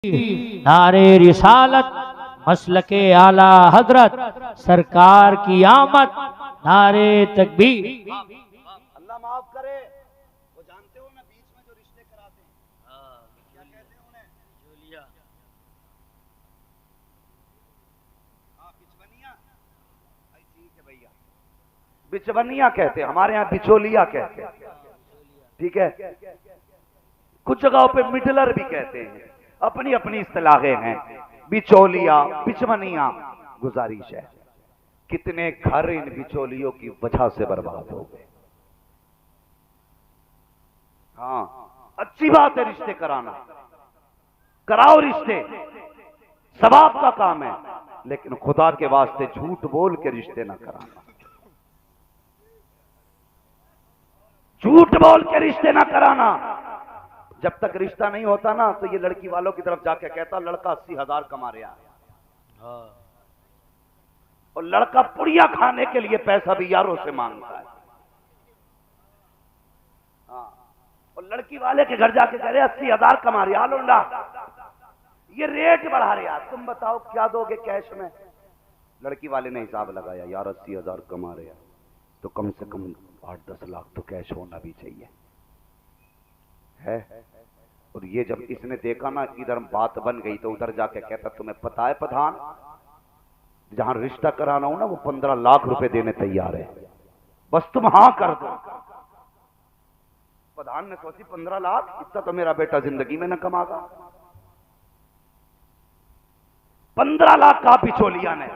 नारे रिसालत मसलके आला हजरत सरकार की आमद, नारे तकबीर। अल्लाह माफ करे। वो जानते हो ना बीच में जो रिश्ते कराते हैं, क्या कहते हैं उन्हें? बिचौलिया। हाँ, बिचवनिया। भाई ठीक है भैया, बिचवनिया कहते हैं, हमारे यहाँ बिचौलिया कहते हैं। ठीक है, कुछ जगहों पे मिडलर भी कहते हैं, अपनी अपनी इस्तिलाहें हैं। बिचौलिया, बिचवनिया। गुजारिश है, कितने घर इन बिचौलियों की वजह से बर्बाद हो गए। हाँ, अच्छी बात है रिश्ते कराना, कराओ रिश्ते, सवाब का काम है, लेकिन खुदा के वास्ते झूठ बोल के रिश्ते ना कराना। झूठ बोल के रिश्ते ना कराना। जब तक रिश्ता नहीं होता ना, तो ये लड़की वालों की तरफ जाके कहता लड़का 80,000 कमा रहा है, और लड़का पुड़िया खाने के लिए पैसा भी यारों से मांगता है। हाँ, और लड़की वाले के घर जाके कह रहे 80,000 कमा रहा लोंडा, ये रेट बढ़ा रहे यार, तुम बताओ क्या दोगे कैश में? लड़की वाले ने हिसाब लगाया, यार 80,000 कमा रहे तो कम से कम 8-10 लाख तो कैश होना भी चाहिए है। और ये जब इसने देखा ना इधर बात बन गई, तो उधर जाके कहता तुम्हें पता है प्रधान, जहां रिश्ता कराना हो ना वो 15 लाख रुपए देने तैयार है, बस तुम हाँ कर दो। प्रधान ने सोची 15 लाख, इतना तो मेरा बेटा जिंदगी में न कमागा। 15 लाख का बिचौलिया ने,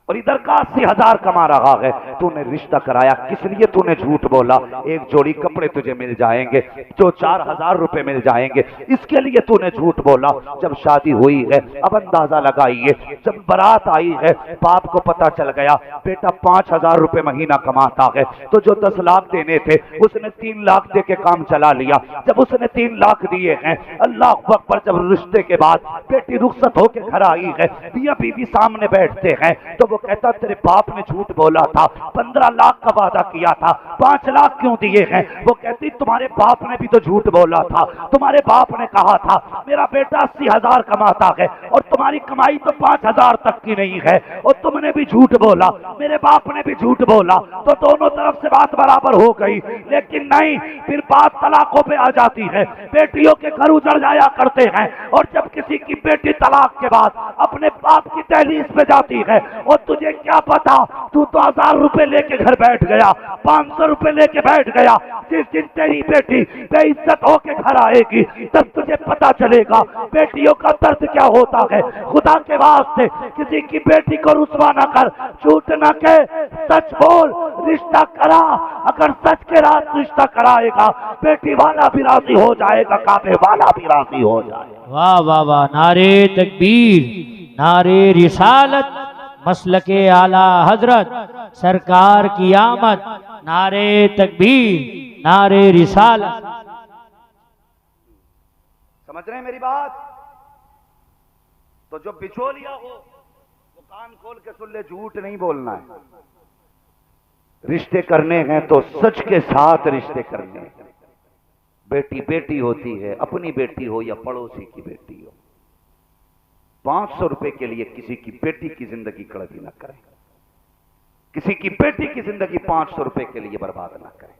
और इधर का 80,000 कमा रहा है। तूने रिश्ता कराया किस लिए? तूने झूठ बोला एक जोड़ी कपड़े तुझे मिल जाएंगे, जो 4,000 रुपए मिल जाएंगे, इसके लिए तूने झूठ बोला। जब शादी हुई है, अब अंदाजा लगाइए, जब बारात आई है, बाप को पता चल गया बेटा 5,000 रुपए महीना कमाता है, तो जो 10 लाख देने थे उसने 3 लाख दे के काम चला लिया। जब उसने 3 लाख दिए हैं, अल्लाह अकबर, जब रिश्ते के बाद बेटी रुखसत होके घर आई है, मियां बीवी सामने बैठते हैं, तो वो कहता तेरे बाप ने झूठ बोला था, 15 लाख का वादा किया था, 5 लाख क्यों दिए हैं? वो कहती तुम्हारे बाप ने भी तो झूठ बोला था, तुम्हारे बाप ने कहा था मेरा बेटा 80,000 कमाता है, और तुम्हारी कमाई तो 5,000 तक की नहीं है, और तुमने भी झूठ बोला, मेरे बाप ने भी झूठ बोला, तो दोनों तरफ से बात बराबर हो गई। लेकिन नहीं, फिर बात तलाकों पे आ जाती है, बेटियों के घर उजड़ जाया करते हैं, और जब किसी की बेटी तलाक के बाद अपने बाप की दहलीज पे जाती है, और तुझे क्या पता, तू तो 1,000 रुपए लेके घर बैठ गया, 500 रुपए लेके बैठ गया, जिस दिन तेरी बेटी बेइज्जत होके घर आएगी तब तुझे पता चलेगा बेटियों का दर्द क्या होता है। खुदा के वास्ते किसी की बेटी को रुसवा ना कर, झूठ ना कह, सच बोल, रिश्ता करा। अगर सच के रात रिश्ता कराएगा, बेटी वाला भी राजी हो जाएगा, काबे वाला भी राजी हो जाएगा। वाह वाह वाह, नारे तकबीर, नारे रिसालत मसलके आला हजरत सरकार की आमद, नारे तकबीर, नारे रिसालत। समझ रहे हैं मेरी बात? तो जो बिचौलिया हो वो कान खोल के सुन ले, झूठ नहीं बोलना है। रिश्ते करने हैं तो सच के साथ रिश्ते करने हैं। बेटी बेटी होती है, अपनी बेटी हो या पड़ोसी की बेटी हो। 500 रुपए के लिए किसी की बेटी की जिंदगी कड़वी ना करें, किसी की बेटी की जिंदगी 500 रुपए के लिए बर्बाद ना करें।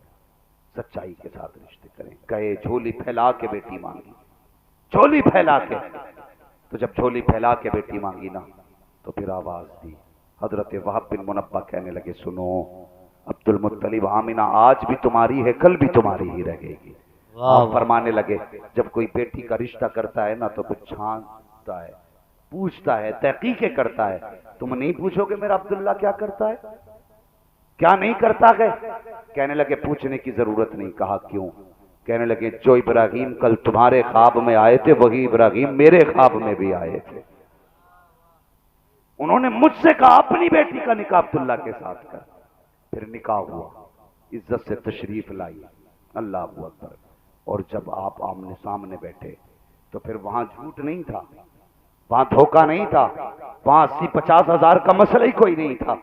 सच्चाई के साथ रिश्ते करें। कहे झोली फैला के बेटी मांगी, झोली फैला के, तो जब झोली फैला के बेटी मांगी ना, तो फिर आवाज दी। हजरत वहाब बिन मुनब्बा कहने लगे सुनो अब्दुल मुत्तलिब, आमिना आज भी तुम्हारी है, कल भी तुम्हारी ही रहेगी। आप फरमाने लगे जब कोई बेटी का रिश्ता करता है ना, तो कुछ छानता है, पूछता है, तहकीकें करता है। तुम नहीं पूछोगे मेरा अब्दुल्ला क्या करता है, क्या नहीं करता है? कहने लगे पूछने की जरूरत नहीं। कहा क्यों? कहने लगे जो इब्राहिम कल तुम्हारे ख्वाब में आए थे, वही इब्राहिम मेरे ख्वाब में भी आए थे। उन्होंने मुझसे कहा अपनी बेटी का निकाह अब्दुल्ला के साथ कर। फिर निकाह हुआ, इज्जत से तशरीफ लाई, अल्लाह अकबर। और जब आप आमने सामने बैठे, तो फिर वहां झूठ नहीं था, वहां धोखा नहीं था, वहां 80-50 हजार का मसला ही कोई नहीं था।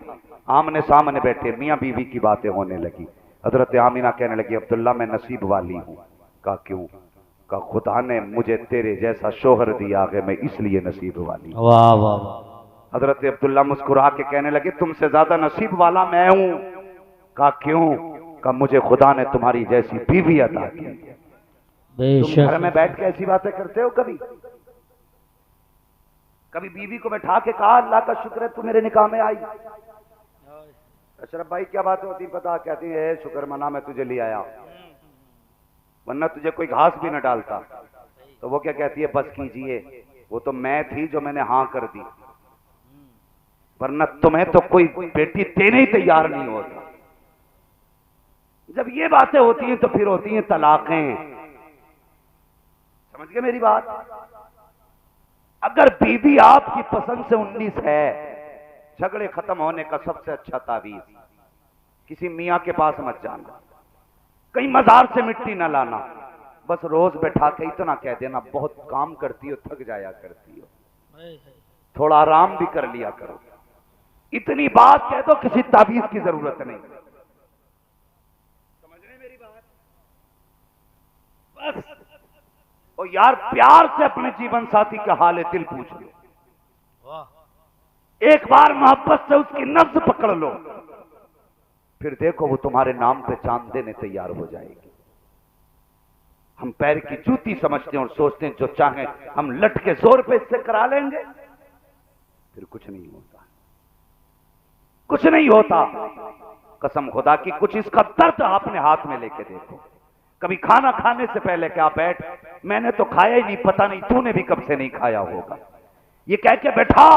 आमने सामने बैठे मियां बीवी की बातें होने लगी। हजरत आमिना कहने लगी अब्दुल्ला मैं नसीब वाली हूं। कहा क्यों? का खुदा ने मुझे तेरे जैसा शोहर दिया है, मैं इसलिए नसीब वाली। वाह वाह वाह। हजरत अब्दुल्ला मुस्कुरा के कहने लगे तुमसे ज्यादा नसीब वाला मैं हूं। कहा क्यों? कहा मुझे खुदा ने तुम्हारी जैसी बीवी अता की। तुम घर में बैठ के ऐसी बातें करते हो? कभी कभी बीवी को बैठा के कहा अल्लाह का शुक्र है तू मेरे निकाह में आई? अशरफ भाई क्या बात होती पता? कहती है शुक्र मना मैं तुझे ले आया, वरना तुझे कोई घास भी न डालता। तो वो क्या कहती है? बस कीजिए, वो तो मैं थी जो मैंने हाँ कर दी, वरना तुम्हें तो कोई बेटी देने ही तैयार नहीं होता। जब ये बातें होती हैं तो फिर होती हैं तलाकें। समझ गए मेरी बात? अगर बीवी आपकी पसंद से 19 है, झगड़े खत्म होने का सबसे अच्छा तावीज, किसी मियां के पास मत जाना, कहीं मजार से मिट्टी ना लाना, बस रोज बैठा के इतना कह देना बहुत काम करती हो, थक जाया करती हो, थोड़ा आराम भी कर लिया करो। इतनी बात कह दो, किसी तावीज की जरूरत नहीं। समझ रहे मेरी बात? बस और यार प्यार से अपने जीवन साथी का हाल दिल पूछ लो, एक बार मोहब्बत से उसकी नब्ज पकड़ लो, फिर देखो वो तुम्हारे नाम पे चांद देने तैयार हो जाएगी। हम पैर की जूती समझते हैं और सोचते हैं जो चाहे हम लट के जोर पे इससे करा लेंगे, फिर कुछ नहीं होता, कुछ नहीं होता। कसम खुदा की कुछ इसका दर्द आपने हाथ में लेके देखो। कभी खाना खाने से पहले क्या बैठ, मैंने तो खाया ही नहीं, पता नहीं तूने भी कब से नहीं खाया होगा, ये कह के बैठा,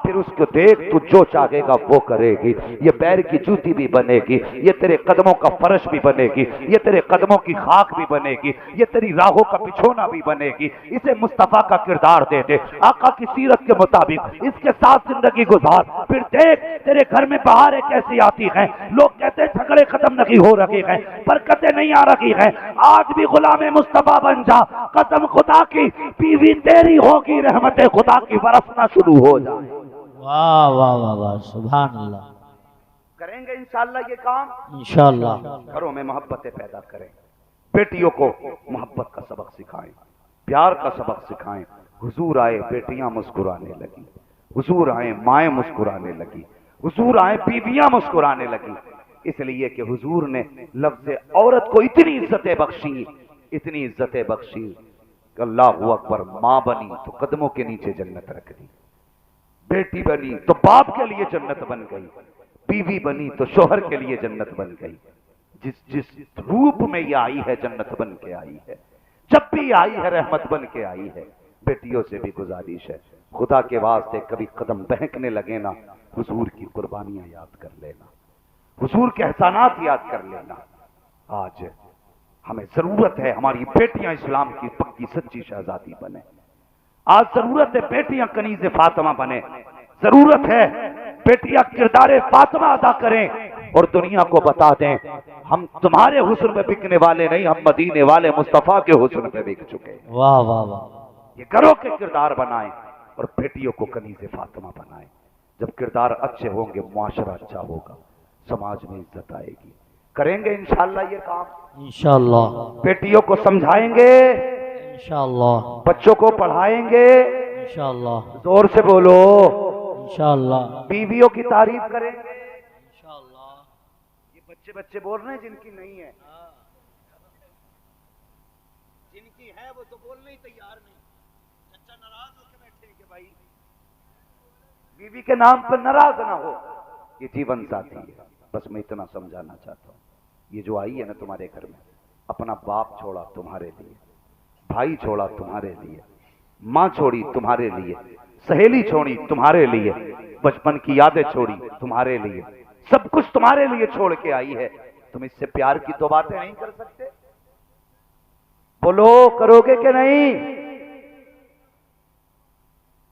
फिर उसको देख तू जो चाहेगा वो करेगी। ये पैर की जूती भी बनेगी, ये तेरे कदमों का फर्श भी बनेगी, ये तेरे कदमों की खाक भी बनेगी, ये तेरी राहों का बिछोना भी बनेगी। इसे मुस्तफा का किरदार दे दे, आका की सीरत के मुताबिक इसके साथ जिंदगी गुजार, फिर देख तेरे घर में बहारें कैसी आती हैं। लोग कहते हैं झगड़े खत्म नहीं हो रहे हैं, बरकतें नहीं आ रही हैं। आज भी गुलाम मुस्तफा बन जा, कसम खुदा की बीवी तेरी होगी, रहमत खुदा की बरसना शुरू हो जाए। वाह वाह वाह वाह, सुभान अल्लाह। करेंगे इंशाअल्लाह ये काम, इंशाअल्लाह। घरों में मोहब्बतें पैदा करें, बेटियों को मोहब्बत का सबक सिखाएं, प्यार का सबक सिखाएं। हुजूर आए बेटियां मुस्कुराने लगी, हुजूर आए माएँ मुस्कुराने लगी, हुजूर आए बीवियां मुस्कुराने लगी, इसलिए कि हुजूर ने लफ्ज़ औरत को इतनी इज्जतें बख्शी, इतनी इज्जतें बख्शी कि अल्लाहू अकबर, माँ बनी तो कदमों के नीचे जन्नत रख दी, बेटी बनी तो बाप के लिए जन्नत बन गई, बीवी बनी तो शोहर के लिए जन्नत बन गई। जिस जिस रूप में ये आई है जन्नत बन के आई है, जब भी आई है रहमत बन के आई है। बेटियों से भी गुजारिश है, खुदा के वास्ते कभी कदम बहकने लगे ना, हुजूर की कुर्बानियां याद कर लेना, हुजूर के एहसानात याद कर लेना। आज हमें जरूरत है हमारी बेटियां इस्लाम की पक्की सच्ची शहजादी बने, आज जरूरत है बेटियां कनीज़े फातिमा बने, जरूरत है बेटियां किरदारे फातिमा अदा करें और दुनिया को बता दें हम तुम्हारे हुस्न में बिकने वाले नहीं, हम मदीने वाले मुस्तफा के हुस्न में बिक चुके। वाह वाह वाह। ये घरों के किरदार बनाएं और बेटियों को कनीज़े फातिमा बनाएं। जब किरदार अच्छे होंगे मुआशरा अच्छा होगा, समाज में इज्जत आएगी। करेंगे इंशाअल्लाह ये काम, इंशाअल्लाह। बेटियों को समझाएंगे, इंशाअल्लाह। बच्चों को पढ़ाएंगे, इंशाअल्लाह। जोर से बोलो, इंशाअल्लाह। बीवियों की तारीफ करेंगे, इंशाअल्लाह। ये बच्चे बच्चे बोल रहे हैं जिनकी नहीं है, जिनकी है वो तो बोलने ही तैयार नहीं। अच्छा नाराज होकर बैठे कि भाई बीवी के नाम पर नाराज ना हो, ये जीवन साथी है। बस मैं इतना समझाना चाहता हूँ, ये जो आई है ना तुम्हारे घर में, अपना बाप छोड़ा तुम्हारे लिए, भाई छोड़ा तुम्हारे लिए, माँ छोड़ी तुम्हारे लिए, सहेली छोड़ी तुम्हारे लिए, बचपन की यादें छोड़ी तुम्हारे लिए, सब कुछ तुम्हारे लिए छोड़ के आई है। तुम इससे प्यार की दो बातें नहीं कर सकते? बोलो, करोगे कि नहीं?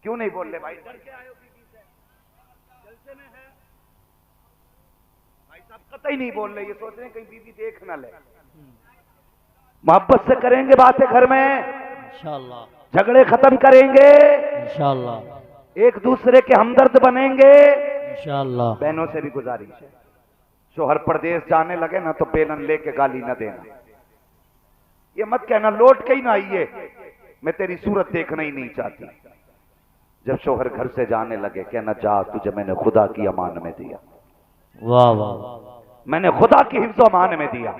क्यों नहीं बोल रहे भाई? डर के आए हो बीवी से? जलसे में है भाई साहब, कतई नहीं बोल रहे, ये सोच रहे हैं कहीं बीवी देख ना ले। मोहब्बत से करेंगे बातें घर में, इंशाअल्लाह। झगड़े खत्म करेंगे, इंशाअल्लाह। एक दूसरे के हमदर्द बनेंगे। इंशाअल्लाह। बहनों से भी गुजारिश है, शोहर परदेश जाने लगे ना तो बेलन लेके गाली न देना, ये मत कहना लौट के ही ना आइए, मैं तेरी सूरत देखना ही नहीं चाहती। जब शोहर घर से जाने लगे, कहना जा, तुझे मैंने खुदा की अमान में दिया। वाह वाह। मैंने खुदा की हिफ्ज़ अमान में दिया।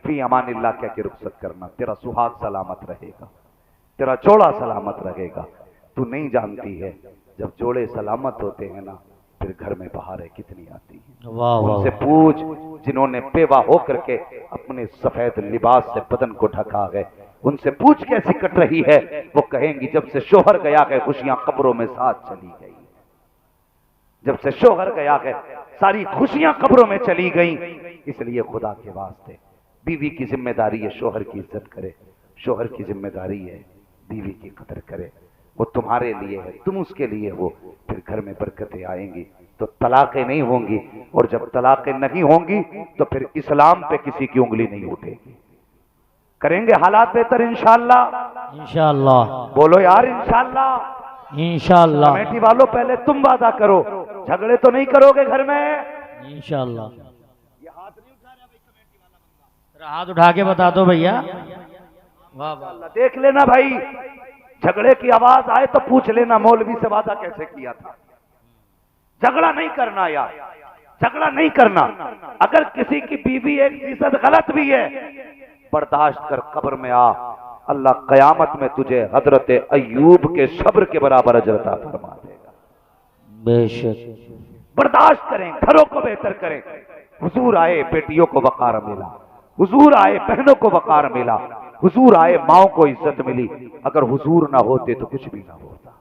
फी अमानिल्लाह कह के रुखसत करना, तेरा सुहाग सलामत रहेगा, तेरा जोड़ा सलामत रहेगा। तू नहीं जानती है, जब जोड़े सलामत होते हैं ना, फिर घर में बहारें कितनी आती हैं। वाह वाह। उनसे पूछ जिन्होंने बेवा होकर के अपने सफेद लिबास से बदन को ढका गए, उनसे पूछ कैसी कट रही है। वो कहेंगी जब से शोहर गया है खुशियां कब्रों में साथ चली गई। जब से शोहर गया है सारी खुशियां कब्रों में चली गई। इसलिए खुदा के वास्ते बीवी की जिम्मेदारी है शोहर की इज्जत करे, शोहर की जिम्मेदारी है बीवी की कदर करे। वो तुम्हारे लिए है, तुम उसके लिए हो। फिर घर में बरकतें आएंगी तो तलाकें नहीं होंगी, और जब तलाकें नहीं होंगी तो फिर इस्लाम पे किसी की उंगली नहीं उठेगी। करेंगे हालात बेहतर इंशाअल्लाह। इंशाअल्लाह। बोलो यार इंशाअल्लाह। इंशाअल्लाह। कमेटी वालों पहले तुम वादा करो, झगड़े तो नहीं करोगे घर में। इंशाअल्लाह। हाथ उठा के बता दो भैया। वाह वाह। देख लेना भाई, झगड़े की आवाज आए तो पूछ लेना मौलवी से वादा कैसे किया था। झगड़ा नहीं करना यार, झगड़ा नहीं करना। अगर किसी की बीवी 1% गलत भी है, बर्दाश्त कर, कब्र में आ, अल्लाह कयामत में तुझे हजरत अय्यूब के सब्र के बराबर अजर अता फरमा देगा। बेशक। बर्दाश्त करें, घरों को बेहतर करें। हुजूर आए बेटियों को वकार मिला, हुजूर आए बहनों को वकार मिला, हुजूर आए माओ को इज्जत मिली। अगर हुजूर ना होते तो कुछ भी ना होता,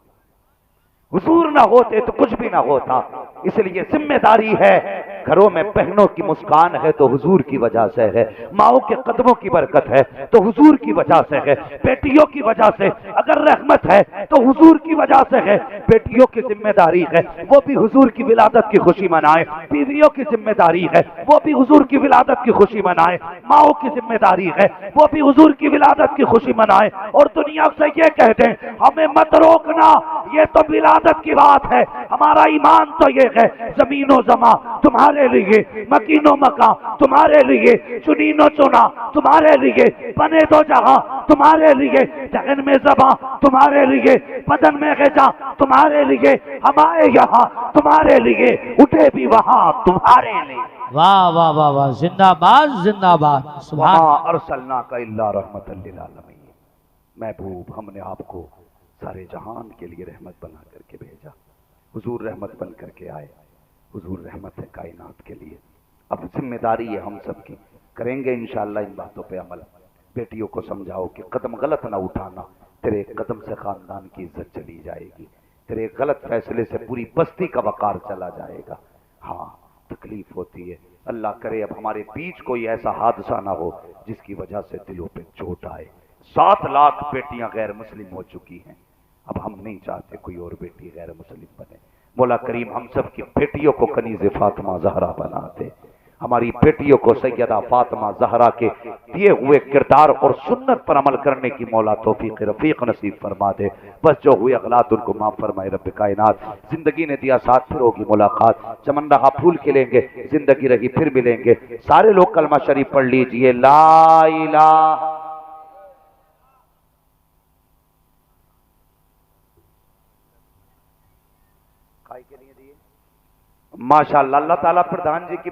हुजूर ना होते तो कुछ भी ना होता। इसलिए जिम्मेदारी है, घरों में बहनों की मुस्कान है तो हुजूर की वजह से है, माओ के कदमों की बरकत है तो हुजूर की वजह से है, बेटियों की वजह से अगर रहमत है तो हुजूर की वजह से है। बेटियों की जिम्मेदारी है वो भी हुजूर की विलादत की खुशी मनाए, बीवियों की जिम्मेदारी है वो भी हुजूर की विलादत की खुशी मनाए, माओ की जिम्मेदारी है वो भी हुजूर की विलादत की खुशी मनाए। और दुनिया से ये कहते हैं हमें मत रोकना, ये तो विलादत की बात है। हमारा ईमान तो ये है, जमीनो जमा तुम्हारे लिए, मकीनो मका तुम्हारे लिए, चुनीनो चुना तुम्हारे लिए, बने दो जहां तुम्हारे लिए, जहन में जबा तुम्हारे लिए, बदन में गजा तुम्हारे लिए, हम आए यहाँ तुम्हारे लिए, उठे भी वहां तुम्हारे लिए। वाह वाह वाह वाह। जिंदाबाद जिंदाबाद। सुभान। अरसलना का इल्ला रहमतल लिल आलमीन। महबूब, हमने आपको सारे जहान के लिए रहमत बना करके भेजा। हुजूर रहमत बन करके आए, हुजूर रहमत है कायनात के लिए। अब जिम्मेदारी है हम सब की, करेंगे इंशाअल्लाह इन बातों पे अमल। बेटियों को समझाओ कि कदम गलत ना उठाना, तेरे एक कदम से खानदान की इज्जत चली जाएगी, तेरे एक गलत फैसले से पूरी बस्ती का वकार चला जाएगा। हाँ तकलीफ होती है, अल्लाह करे अब हमारे बीच कोई ऐसा हादसा ना हो जिसकी वजह से दिलों पे चोट आए। 7 लाख बेटियां गैर मुस्लिम हो चुकी हैं, अब हम नहीं चाहते कोई और बेटी गैर मुस्लिम बने। मौला करीम हम सब की बेटियों को कनीज़े फातिमा ज़हरा बना दे, हमारी बेटियों को सैयदा फातिमा ज़हरा के दिए हुए किरदार और सुन्नत पर अमल करने की मौला तौफीक रफीक नसीब फरमा दे। बस जो हुए अगलात उनको माफ फरमाए रब कायनात। जिंदगी ने दिया साथ, फिर होगी मुलाकात, चमन रहा फूल खिलेंगे, जिंदगी रही फिर मिलेंगे। सारे लोग कलमा शरीफ पढ़ लीजिए, ला इलाहा। माशाअल्लाह, अल्लाह ताला प्रधान जी की